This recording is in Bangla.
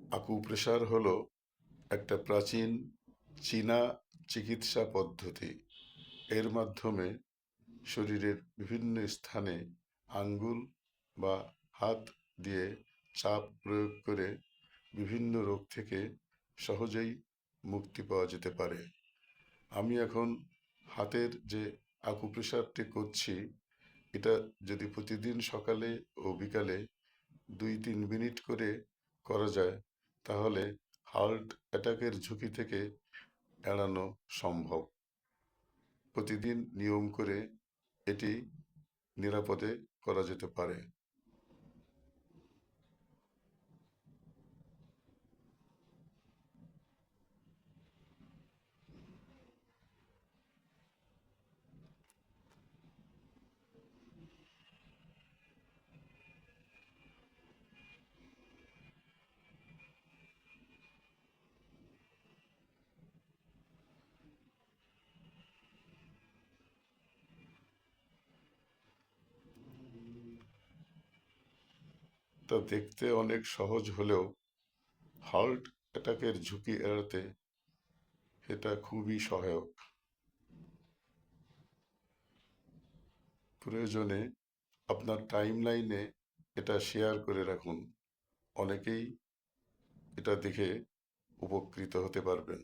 আকুপ্রেশার হলো একটা প্রাচীন চীনা চিকিৎসা পদ্ধতি। এর মাধ্যমে শরীরের বিভিন্ন স্থানে আঙ্গুল বা হাত দিয়ে চাপ প্রয়োগ করে বিভিন্ন রোগ থেকে সহজেই মুক্তি পাওয়া যেতে পারে। আমি এখন হাতের যে আকুপ্রেশারটি করছি, এটা যদি প্রতিদিন সকালে ও বিকালে 2-3 মিনিট করে করা যায়, তাহলে হার্ট অ্যাটাকের ঝুঁকি থেকে এড়ানো সম্ভব। প্রতিদিন নিয়ম করে এটি নিরাপদে করা যেতে পারে। তা দেখতে অনেক সহজ হলেও হার্ট অ্যাটাকের ঝুঁকি এড়াতে এটা খুবই সহায়ক। প্রয়োজনে আপনার টাইমলাইনে এটা শেয়ার করে রাখুন। অনেকেই এটা দেখে উপকৃত হতে পারবেন।